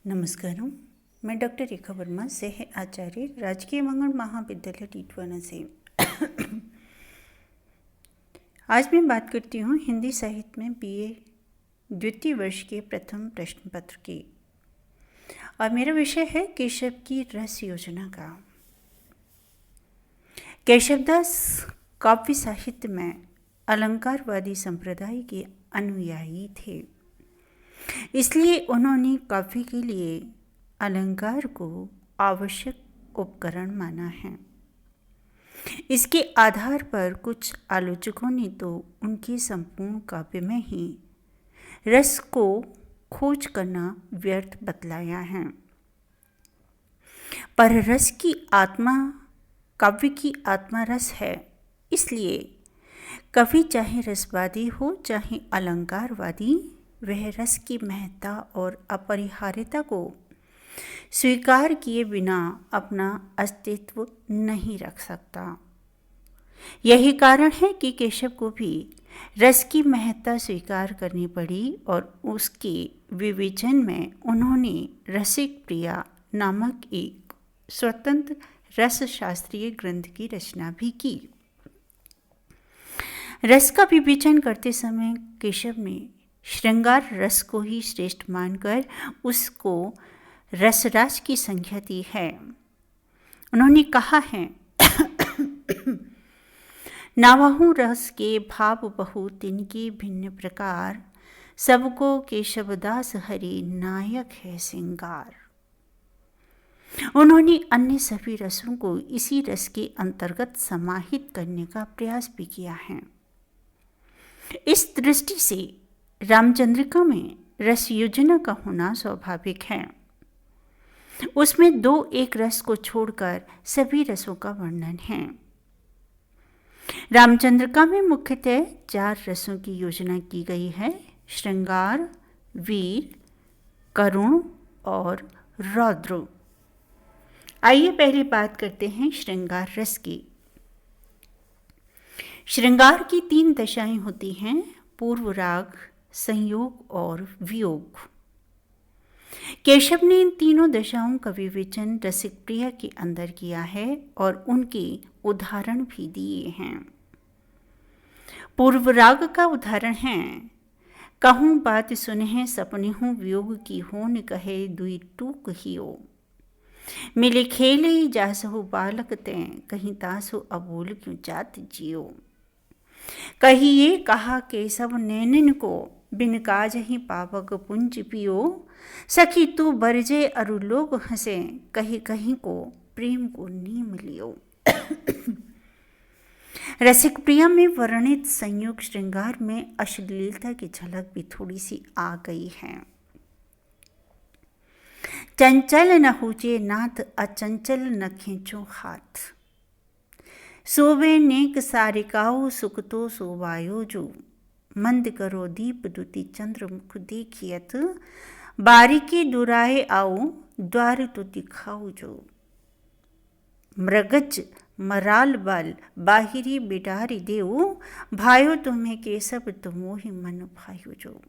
नमस्कार, मैं डॉक्टर रेखा वर्मा सह आचार्य राजकीय मंगल महाविद्यालय टीटवाना से। आज मैं बात करती हूँ हिंदी साहित्य में बीए द्वितीय वर्ष के प्रथम प्रश्न पत्र की, और मेरा विषय है केशव की रस योजना का। केशवदास काव्य साहित्य में अलंकारवादी संप्रदाय के अनुयायी थे, इसलिए उन्होंने काव्य के लिए अलंकार को आवश्यक उपकरण माना है। इसके आधार पर कुछ आलोचकों ने तो उनके संपूर्ण काव्य में ही रस को खोज करना व्यर्थ बतलाया है। पर रस की आत्मा काव्य की आत्मा रस है, इसलिए कवि चाहे रसवादी हो चाहे अलंकारवादी, वह रस की महत्ता और अपरिहार्यता को स्वीकार किए बिना अपना अस्तित्व नहीं रख सकता। यही कारण है कि केशव को भी रस की महत्ता स्वीकार करनी पड़ी और उसके विवेचन में उन्होंने रसिक प्रिया नामक एक स्वतंत्र रस शास्त्रीय ग्रंथ की रचना भी की। रस का विवेचन करते समय केशव ने श्रृंगार रस को ही श्रेष्ठ मानकर उसको रसराज की संज्ञा दी है। उन्होंने कहा है, नावहु रस के भाव बहु तिनके भिन्न प्रकार, सबको केशवदास हरि नायक है सिंगार। उन्होंने अन्य सभी रसों को इसी रस के अंतर्गत समाहित करने का प्रयास भी किया है। इस दृष्टि से रामचंद्रिका में रस योजना का होना स्वाभाविक है। उसमें दो एक रस को छोड़कर सभी रसों का वर्णन है। रामचंद्रिका में मुख्यतः 4 रसों की योजना की गई है: श्रृंगार, वीर, करुण और रौद्र। आइए पहले बात करते हैं श्रृंगार रस की। श्रृंगार की 3 दशाएं होती हैं: पूर्व राग, संयोग और वियोग। केशव ने इन तीनों दशाओं का विवेचन रसिक प्रिया के अंदर किया है और उनके उदाहरण भी दिए हैं। पूर्व राग का उदाहरण है: कहूँ बात सुनहि सपनेहु वियोग की होन कहे दुई टूक हियो, मिले खेले जासहु बालक तैं कहीं तासु अबोल क्यों जात जियो। कही ये कहा केशव नैनन को बिन काज ही पावक पुंज पियो, सखी तू बरजे अरु लोग हंसे कहीं कहीं को प्रेम को नीम लियो। रसिक प्रिया में वर्णित संयोग श्रृंगार में अश्लीलता की झलक भी थोड़ी सी आ गई है। चंचल न हुचे नाथ अचंचल न खींचो हाथ, सोवे नेक सारिकाओ सुख तो सोवायो जो, मंद करो दीप दुति चंद्र मुख देखियत, बारीकी दुराए आओ द्वार तो दिखाओ जो। मृगज मराल बल बाहिरी बिडारी देव, भायो तुम्हें केशव तुमोहि मन भायो जो।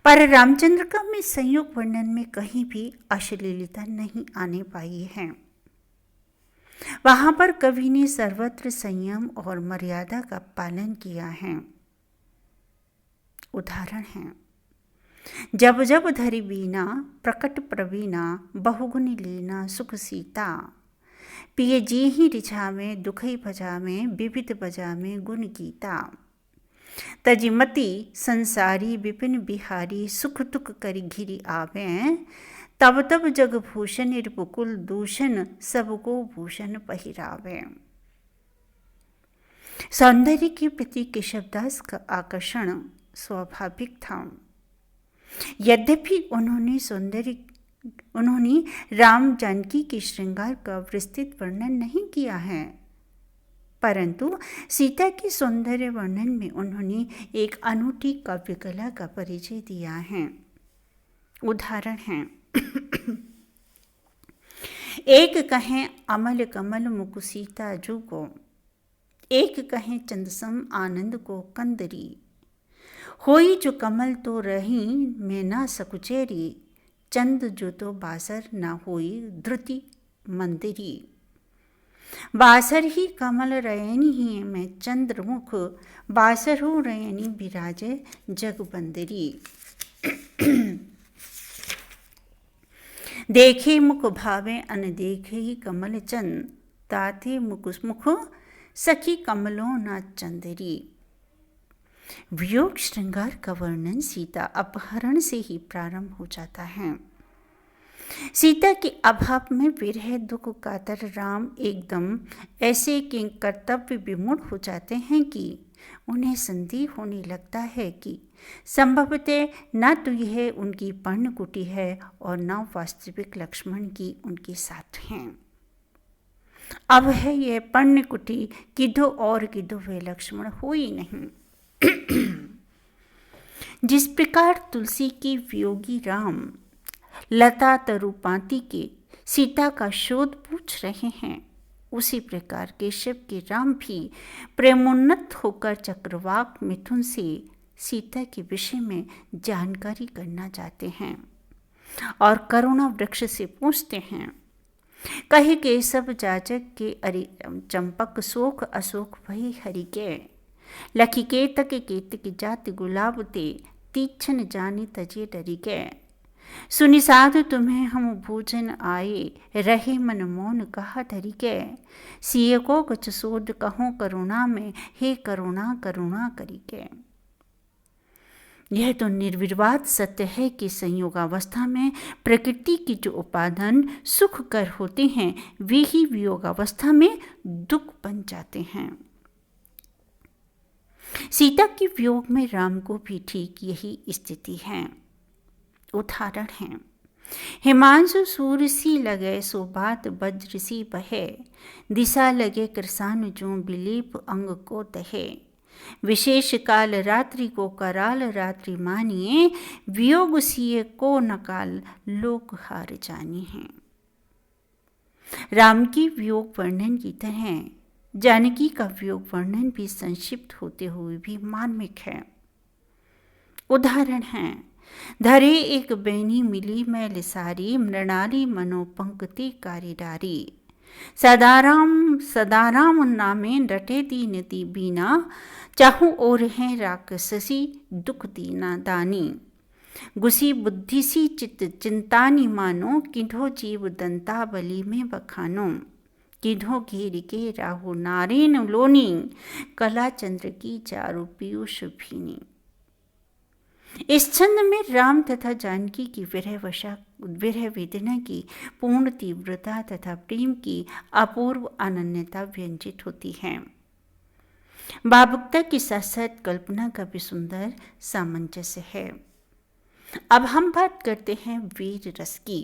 पर रामचंद्रिका में संयोग वर्णन में कहीं भी अश्लीलता नहीं आने पाई है। वहां पर कवि ने सर्वत्र संयम और मर्यादा का पालन किया है। उदाहरण है: जब जब धरि बीना प्रकट प्रवीणा, बहुगुनी लीना सुख सीता, पिए जी ही रिझा में दुखई भजा में विविध बजा में गुण गीता, तजिमति संसारी विपिन बिहारी सुख दुख करि घिरि आवे, तब तब जग भूषण निर्बुकुल दूषण सबको भूषण पहिरावे। सौंदर्य के प्रति केशवदास का आकर्षण स्वाभाविक था। यद्यपि उन्होंने राम जानकी के श्रृंगार का विस्तृत वर्णन नहीं किया है, परंतु सीता के सौंदर्य वर्णन में उन्होंने एक अनूठी काव्य कला का परिचय दिया है। उदाहरण है: एक कहें अमल कमल मुख सीता जुगो, एक कहें चंदसम आनंद को कंदरी, होई जो कमल तो रही मैं ना सकुचेरी, चंद जो तो बासर ना होई धृति मंदिरी। बासर ही कमल रयनी ही मैं चंद्रमुख, बासर हो रयनी विराजे जगबंदरी। देखे मुख भावे अन देखे ही कमल चंद, ताथे मुख मुख सखी कमलों ना चंदरी। वियोग श्रृंगार का वर्णन सीता अपहरण से ही प्रारंभ हो जाता है। सीता के अभाव में विरह दुख कातर राम एकदम ऐसे कि कर्तव्य विमूढ़ हो जाते हैं कि उन्हें संदेह होने लगता है कि संभवतः न तो यह उनकी पर्णकुटी है और न वास्तविक लक्ष्मण की उनके साथ हैं। अब है यह पर्णकुटी किधो और किधो वे लक्ष्मण हो ही नहीं। जिस प्रकार तुलसी की वियोगी राम लता तरुपाती के सीता का शोध पूछ रहे हैं, उसी प्रकार केशव के राम भी प्रेमोन्नत होकर चक्रवाक मिथुन से सीता के विषय में जानकारी करना चाहते हैं और करुणा वृक्ष से पूछते हैं, कहे केशव जाजक के अरि चंपक शोक अशोक भई हरि के, लखी केतक केतक जाति गुलाब ते तीक्षण जानी तजे डरी के। सुनि साधु तुम्हें हम भोजन आए, रहे मन मौन कहा धरी के, सिय को गच सोध कहो करुणा में, हे करुणा करुणा करी के। यह तो निर्विवाद सत्य है कि संयोगावस्था में प्रकृति की जो उपादान सुख कर होते हैं वे ही वियोगावस्था में दुख बन जाते हैं। सीता के वियोग में राम को भी ठीक यही स्थिति है। उदाहरण है, हिमांशु सूर्य सी लगे सो बात वज्र सी बहे, दिशा लगे कृसान जो बिलीप अंग को दहे, विशेष काल रात्रि को कराल रात्रि मानिए, वियोग सिए को नकाल लोक हार जानी है। राम की वियोग वर्णन की तरह जानकी का वियोग वर्णन भी संक्षिप्त होते हुए भी मार्मिक है। उदाहरण है, धरे एक बैनी मिली मैं लिसारी, मृणाली मनोपंक्ति कारिडारी, सदाराम नामे रटे दीन दी बीना, चाहू और है राक्षसी दुख दीना दानी, गुसी बुद्धि सी चित्त चिंतानी मानो, किन्हो जीव दंतावली में बखानो, किन्हो घेर के राहु नारेन लोनी, कला चंद्र की चारु पीयूष भीनी। इस छंद में राम तथा जानकी की विरह वेदना की पूर्ण तीव्रता तथा प्रेम की अपूर्व अनन्यता व्यंजित होती है। भावुकता के साथ साथ कल्पना का भी सुंदर सामंजस्य है। अब हम बात करते हैं वीर रस की।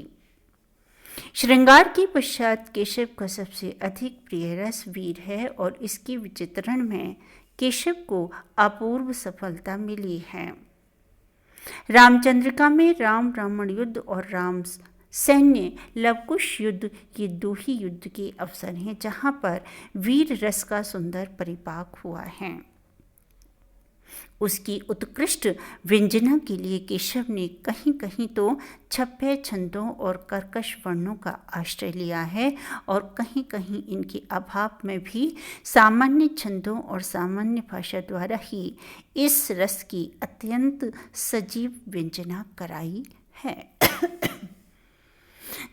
श्रृंगार के पश्चात केशव का सबसे अधिक प्रिय रस वीर है और इसके विचित्रण में केशव को अपूर्व सफलता मिली है। रामचंद्रिका में राम रावण युद्ध और राम सैन्य लवकुश युद्ध ये दो ही युद्ध के अवसर हैं जहां पर वीर रस का सुंदर परिपाक हुआ है। उसकी उत्कृष्ट व्यंजना के लिए केशव ने कहीं कहीं तो छप्पे छंदों और कर्कश वर्णों का आश्रय लिया है और कहीं कहीं इनके अभाव में भी सामान्य छंदों और सामान्य भाषा द्वारा ही इस रस की अत्यंत सजीव व्यंजना कराई है।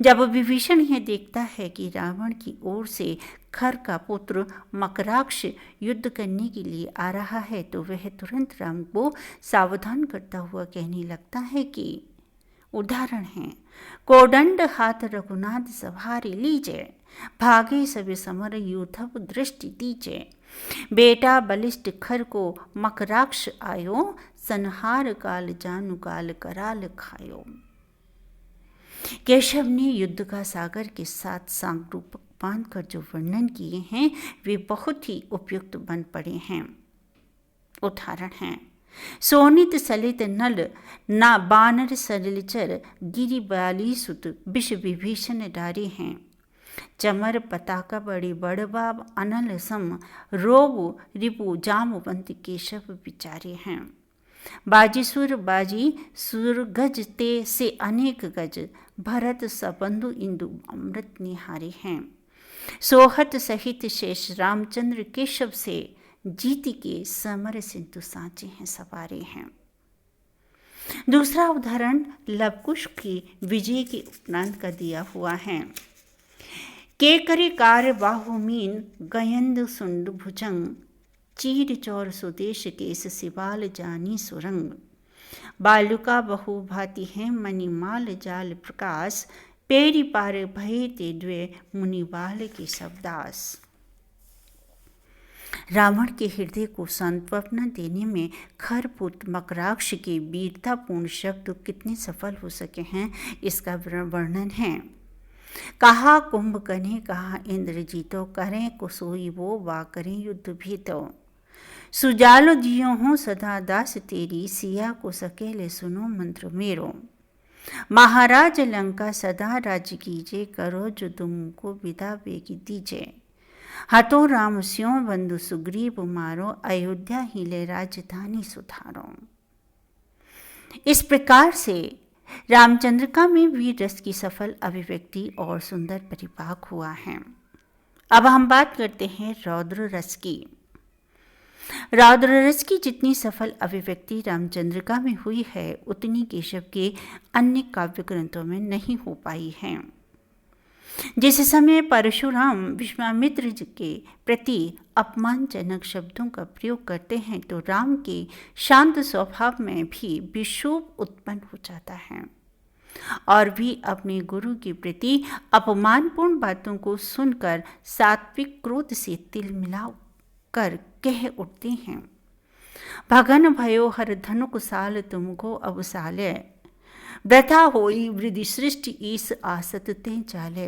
जब विभीषण यह देखता है कि रावण की ओर से खर का पुत्र मकराक्ष युद्ध करने के लिए आ रहा है तो वह तुरंत राम को सावधान करता हुआ कहने लगता है कि, उदाहरण है, कोदंड हाथ रघुनाथ सवारी लीजे, भागे सभी समर यूथप दृष्टि दीजे, बेटा बलिष्ठ खर को मकराक्ष आयो, संहार काल जानु काल कराल खायो। केशव ने युद्ध का सागर के साथ सांगरूपक बांधकर जो वर्णन किए हैं वे बहुत ही उपयुक्त बन पड़े हैं। उदाहरण हैं, सोनित सलित नल ना बानर सलिलचर, गिरि बाली सुत विष विभीषण डारे हैं, चमर पताका बड़ी बड़बाब अनल सम, रोग रिपु जामवंत केशव विचारे हैं। बाजीसुर बाजी सुर गज ते से अनेक गज, भरत सबंधु इंदु अमृत निहारे हैं। सोहत सहित शेष रामचंद्र केशव से, जीत के समर सिंधु सांचे हैं सवारे हैं। दूसरा उदाहरण लवकुश की विजय के उपरांत का दिया हुआ है। के करे कार बाहुमीन गयंद सुंड भुजंग, चीर चौर सुदेश केस सिवाल जानी सुरंग। बालुका बहु भांति है मणिमाल जाल प्रकाश, पेरी पार भय ते द्वे मुनिबाल के शब्दास। रावण के हृदय को सांत्वना देने में खरपुत्र मकराक्ष के वीरतापूर्ण शब्द कितने सफल हो सके हैं, इसका वर्णन है। कहा कुंभकर्णे कहा इंद्रजीतो, करें कुसोई वो वा करें युद्ध भीतो। सुजालो जियो हूँ सदा दास तेरी, सिया को सकेले सुनो मंत्र मेरो। महाराज लंका सदा राज्य कीजे, करो जो तुमको विदा बेगी दीजे। हतो राम स्यों बंधु सुग्रीव मारो, अयोध्या हिले राजधानी सुधारो। इस प्रकार से रामचंद्रिका में वीर रस की सफल अभिव्यक्ति और सुंदर परिपाक हुआ है। अब हम बात करते हैं रौद्र रस की। रौद्र रस की जितनी सफल अभिव्यक्ति रामचंद्रिका में हुई है, उतनी केशव के अन्य काव्य ग्रंथों में नहीं हो पाई है। जिस समय परशुराम विश्वामित्र जी के प्रति अपमानजनक शब्दों का प्रयोग करते हैं, तो राम के शांत स्वभाव में भी विक्षोभ उत्पन्न हो जाता है और भी अपने गुरु के प्रति अपमानपूर्ण बातों को सुनकर सात्विक क्रोध से तिल मिला कर कह उठते हैं। भगन भयो हर धनुक साल तुमको अवसाले, व्यथा होई वृद्धि सृष्टि ईस आसत ते चाले।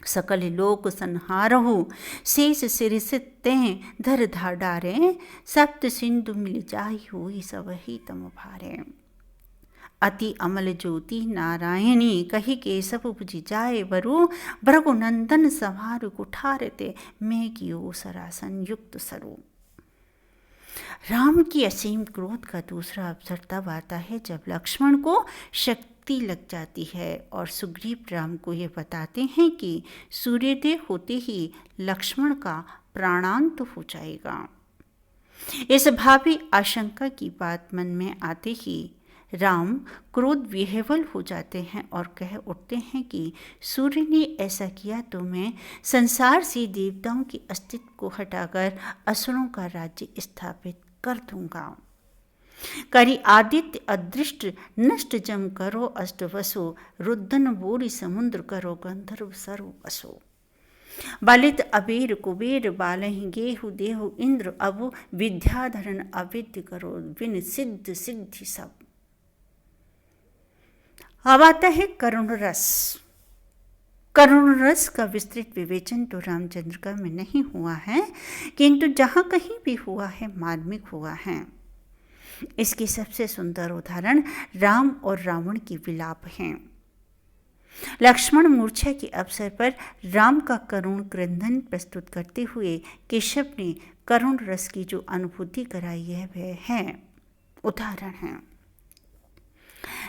सकल लोक संहारहु शेष सिरसित ते धर धा डारे, सप्त सिंधु मिल जाहि हुई सब ही तम भारे। अति अमल ज्योति नारायणी कही केशव उपजि जाए बरु, भृगुनंदन संहार कुठारते मैं कियो सरासन युक्त सरू। राम की असीम क्रोध का दूसरा अवसर तब आता है जब लक्ष्मण को शक्ति लग जाती है और सुग्रीव राम को ये बताते हैं कि सूर्योदय होते ही लक्ष्मण का प्राणांत हो जाएगा। इस भावी आशंका की बात मन में आते ही राम क्रोध विह्वल हो जाते हैं और कह उठते हैं कि सूर्य ने ऐसा किया तो मैं संसार से देवताओं के अस्तित्व को हटाकर असुरों का राज्य स्थापित कर दूंगा। करी आदित्य अदृष्ट नष्ट जम करो अष्ट वसो, रुद्रन बोरी समुद्र करो गंधर्व सर्व वसो। बलित अबेर कुबेर बालहि गेहु देहु इंद्र, अबु विद्याधरण अविद्य करो विन सिद्ध सिद्धि सब। अब आता है करुण रस। करुण रस का विस्तृत विवेचन तो रामचंद्रिका में नहीं हुआ है, किंतु जहाँ कहीं भी हुआ है मार्मिक हुआ है। इसके सबसे सुंदर उदाहरण राम और रावण की विलाप हैं। लक्ष्मण मूर्छा के अवसर पर राम का करुण क्रंदन प्रस्तुत करते हुए केशव ने करुण रस की जो अनुभूति कराई है वह है उदाहरण है।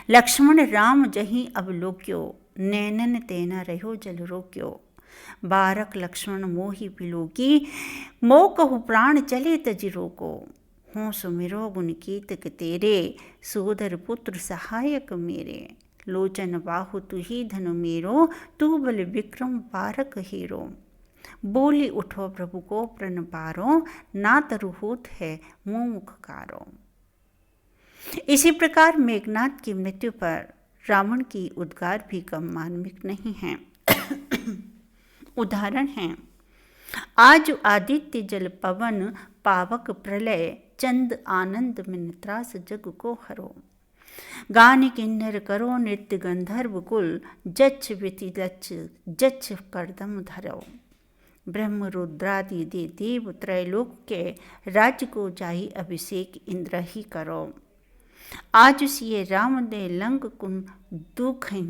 लक्ष्मण राम जहीं अवलोक्यो, नैनन तेना रहो जल रोक्यो। बारक लक्ष्मण मोहि बिलोकी, मोह कहु प्राण चले तज रोको। हों सुमिरो गुण कीतक तेरे, सोदर पुत्र सहायक मेरे। लोचन बाहु तुही धनु मेरो, तू बल विक्रम बारक हीरो। बोली उठो प्रभु को प्रण पारो, ना तरु होत है मुँह मुखकारो। इसी प्रकार मेघनाद की मृत्यु पर रावण की उद्गार भी कम मार्मिक नहीं है। उदाहरण हैं, आज आदित्य जल पवन पावक प्रलय, चंद आनंद में त्रास जग को हरो। गान किन्नर करो नृत्य गंधर्व कुल, जच्छ विति लच्छ जच्छ करदम धरो। ब्रह्म रुद्रादि दे देव त्रैलोक के, राज्य को जाहि अभिषेक इंद्र ही करो। आज सिए राम दे लंक कुन दुख ही,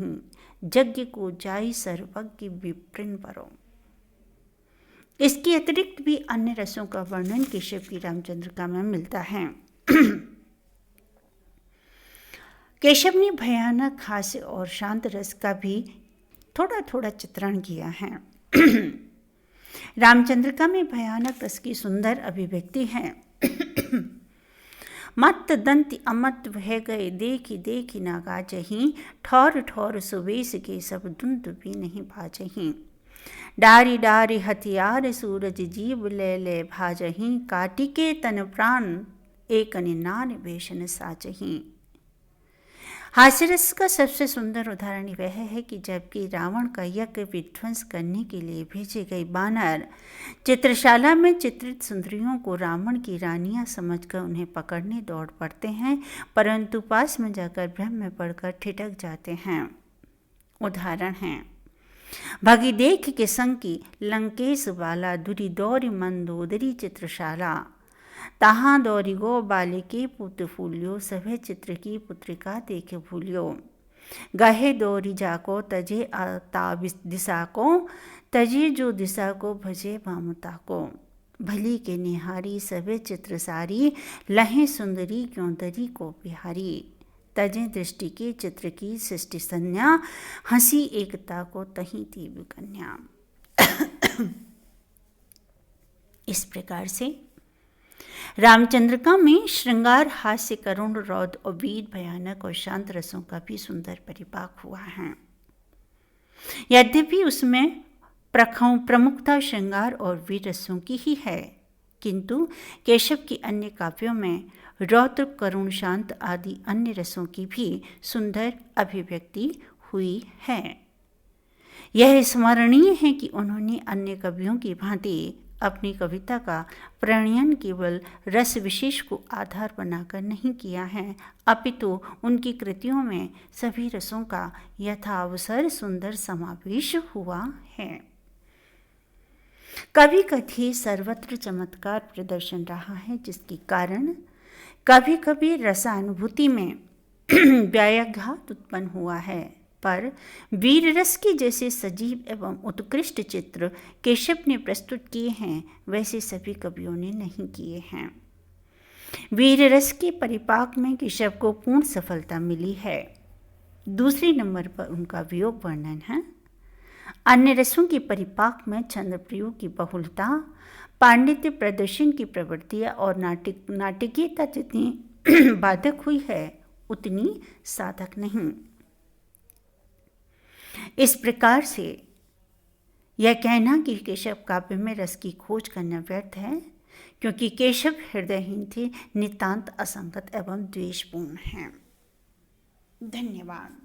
यज्ञ को जाई सर्वज्ञ विप्रिन परो। इसके अतिरिक्त भी अन्य रसों का वर्णन केशव की रामचंद्रिका में मिलता है। केशव ने भयानक, हास्य और शांत रस का भी थोड़ा थोड़ा चित्रण किया है। रामचंद्रिका में भयानक रस की सुंदर अभिव्यक्ति है। मत दंति अमत वह गए, देखी देखी ना गाजहीं, ठौर ठौर सुबेश के सब दुंदुभी नहीं भाजहीं। डारी डारी हथियार सूरज जीव ले ले भाजहीं, काटिके तन प्राण एक निनान वेशन साजहीं। हास्यरस का सबसे सुंदर उदाहरण वह है कि जबकि रावण का यज्ञ विध्वंस करने के लिए भेजे गए बानर चित्रशाला में चित्रित सुंदरियों को रावण की रानियां समझकर उन्हें पकड़ने दौड़ पड़ते हैं, परंतु पास में जाकर भ्रम में पड़कर ठिठक जाते हैं। उदाहरण हैं: भगी देख के संकी लंकेश बाला, दुरी दौरी मंदोदरी चित्रशाला। तहाँ दौरी गो बालिके पुत्र फूलियो, सभे चित्र की पुत्रिका देखे भूलियो। गहे दौरी जाको तजे आता दिशा को, तजे जो दिशा को भजे मामता को। भली के निहारी सभे चित्र सारी, लहे सुंदरी क्यों दरी को बिहारी। तजे दृष्टि के चित्र की सृष्टि संज्ञा, हंसी एकता को तही तीव्र कन्या। इस प्रकार से रामचंद्रिका में श्रृंगार, हास्य, करुण, रौद्र और वीर, भयानक और शांत रसों का भी सुंदर परिपाक हुआ है। यद्यपि उसमें प्रमुखता श्रृंगार और वीर रसों की ही है, किंतु केशव की अन्य काव्यों में रौद्र, करुण, शांत आदि अन्य रसों की भी सुंदर अभिव्यक्ति हुई है। यह स्मरणीय है कि उन्होंने अन्य कवियों की भांति अपनी कविता का प्रणयन केवल रस विशेष को आधार बनाकर नहीं किया है, अपितु उनकी कृतियों में सभी रसों का यथावसर सुंदर समावेश हुआ है। कभी कभी सर्वत्र चमत्कार प्रदर्शन रहा है, जिसके कारण कभी कभी रसानुभूति में व्याघात उत्पन्न हुआ है, पर वीर रस के जैसे सजीव एवं उत्कृष्ट चित्र केशव ने प्रस्तुत किए हैं, वैसे सभी कवियों ने नहीं किए हैं। वीर रस के परिपाक में केशव को पूर्ण सफलता मिली है। दूसरे नंबर पर उनका वियोग वर्णन है। अन्य रसों के परिपाक में छंद प्रयोग की बहुलता, पांडित्य प्रदर्शन की प्रवृत्तियाँ और नाटकीयता जितनी बाधक हुई है, उतनी साधक नहीं। इस प्रकार से यह कहना कि केशव काव्य में रस की खोज करना व्यर्थ है, क्योंकि केशव हृदयहीन थे, नितांत असंगत एवं द्वेषपूर्ण हैं। धन्यवाद।